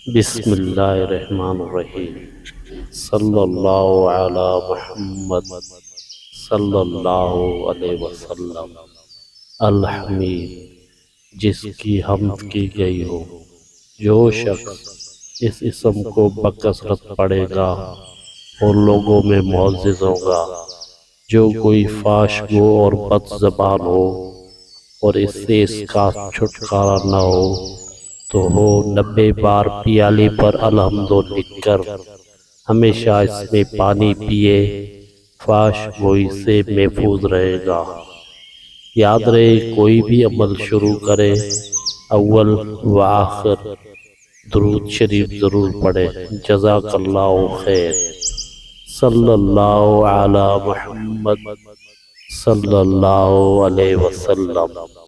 بسم اللہ الرحمن الرحیم۔ صلی اللہ علی محمد صلی اللہ علیہ وسلم۔ الحمید، جس کی حمد کی گئی ہو۔ جو شخص اس اسم کو بکثرت پڑھے گا وہ لوگوں میں معزز ہوگا۔ جو کوئی فاش گو اور بد زبان ہو اور اس سے اس کا چھٹکارا نہ ہو تو ہو 90 بار پیالے پر الحمد لکھ کر ہمیشہ اس میں پانی پیے، فاش گوئی سے محفوظ رہے گا۔ یاد رہے، کوئی بھی عمل شروع کرے اول و آخر درود شریف ضرور پڑھے۔ جزاک اللہ خیر۔ صلی اللہ علی محمد صلی اللہ علیہ وسلم۔